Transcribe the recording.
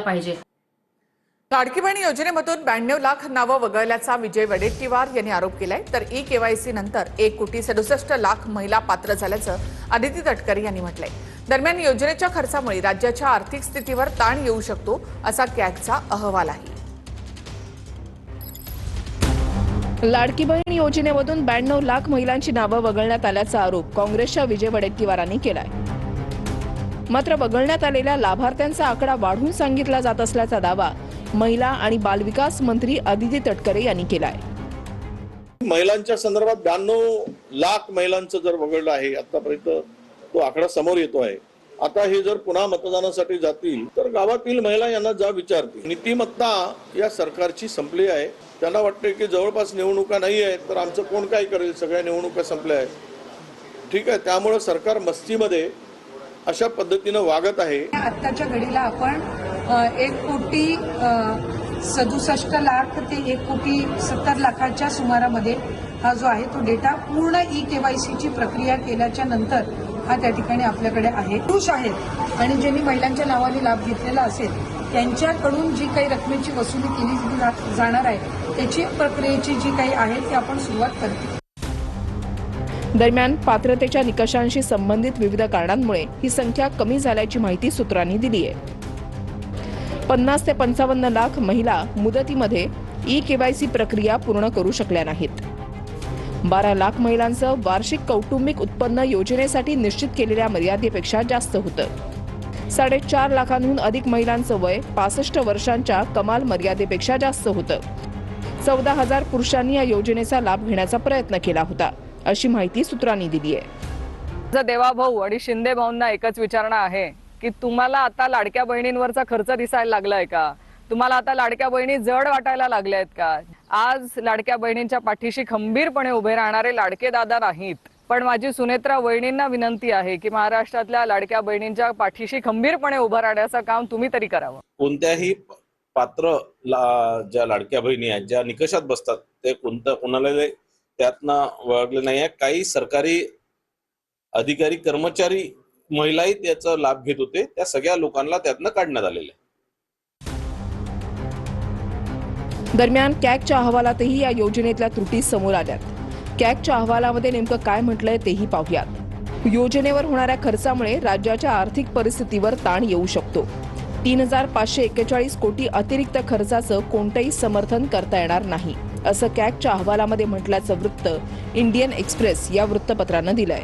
पाहिजे। लाडकी बहीण योजनेमधून 92 लाख नावं वगळल्याचा विजय वडेट्टीवार यांनी आरोप केलाय। तर ई-केवायसी नंतर 1,67,00,000 महिला पात्र झाल्याचं आदिती तटकरे यांनी म्हटलंय। दरम्यान योजनेच्या खर्चामुळे राज्याच्या आर्थिक स्थितीवर ताण येऊ शकतो असा कॅगचा अहवाल आहे। लाडकी बहीण योजनेमधून 92 लाख महिलांची नावं वगळण्यात आल्याचा आरोप काँग्रेसच्या विजय वडेट्टीवारांनी केलाय। मात्र वगळण्यात आलेल्या लाभार्थ्यांचा आकडा वाढवून सांगितला जात असल्याचा दावा महिला आणि बालविकास मंत्री आदिती तटकरे यांनी केलाय। महिलांच्या संदर्भात 92 लाख महिलांचं जर वगळलं आहे आतापर्यंत तो आकडा समोर येतो आहे। आता हे जर पुन्हा मतदानासाठी जातील तर गावातील महिला यांना जा विचारतील। नीतिमत्ता या सरकारची संपली आहे। त्यांना वाटते की जवळपास निवडणुका नाही आहेत तर आमचं कोण काय करेल, सगळ्या निवडणुका संपल्या आहेत, ठीक आहे। त्यामुळे सरकार मस्तीमध्ये अशा पद्धतीने वागत आहे। आत्ताच्या घडीला आपण 1,67,00,000 ते 1,70,00,000च्या सुमारामध्ये हा जो आहे तो डेटा पूर्ण ई-केवायसीची प्रक्रिया केल्याच्या नंतर हा त्या ठिकाणी आपल्याकडे आहे। पुरुष आहेत आणि ज्यांनी महिलांच्या नावाने लाभ घेतलेला असेल त्यांच्याकडून जी काही रकमेची वसुली केली जाणार आहे त्याची प्रक्रियेची जी काही आहे ती आपण सुरुवात करतो। दरम्यान पात्रतेच्या निकषांशी संबंधित विविध कारणांमुळे ही संख्या कमी झाल्याची माहिती सूत्रांनी दिली आहे। 50 ते 55 लाख महिला मुदतीमध्ये ई-केवायसी प्रक्रिया पूर्ण करू शकल्या नाहीत। 12 लाख महिलांचं वार्षिक कौटुंबिक उत्पन्न योजनेसाठी निश्चित केलेल्या मर्यादेपेक्षा जास्त होतं। 4.5 लाखांहून अधिक महिलांचं वय 65 वर्षांच्या कमाल मर्यादेपेक्षा जास्त होतं। 14,000 पुरुषांनी या योजनेचा लाभ घेण्याचा प्रयत्न केला होता अशी माहिती सूत्रांनी दिली आहे। देवाभाऊ आणि शिंदे भाऊंना एकच विचारणा आहे की तुम्हाला आता लाडक्या बहिणींवरचा खर्च दिसायला लागलाय का? तुम्हाला आता लाडक्या बहिणी जड वाटायला लागल्यात का? आज लाडक्या बहिणींच्या पाठीशी खंबीरपणे उभे राहणारे लाडके दादा नाहीत, पण माझी सुनेत्रा वहिनींना विनंती आहे की महाराष्ट्रातल्या लाडक्या बहिणींच्या पाठीशी खंबीरपणे उभं राहण्याचं काम तुम्ही तरी करावं। कोणत्याही पात्र ज्या लाडक्या बहिणी आहेत ज्या निकषात बसतात ते कोणाला त्यातनं वगळले नाही आहे। काही सरकारी अधिकारी कर्मचारी महिलाही त्याचा लाभ घेत होते, त्या सगळ्या लोकांना त्यातनं काढण्यात आलेले आहे। दरम्यान कॅगच्या अहवालातही या योजनेतल्या त्रुटी समोर आल्यात। कॅगच्या अहवालामध्ये नेमकं काय म्हटलंय तेही पाहूयात। योजनेवर होणाऱ्या खर्चामुळे राज्याच्या आर्थिक परिस्थितीवर ताण येऊ शकतो। 3,541 कोटी अतिरिक्त खर्चाचं कोणतंही समर्थन करता येणार नाही असं कॅगच्या अहवालामध्ये म्हटल्याचं वृत्त इंडियन एक्सप्रेस या वृत्तपत्रानं दिलंय।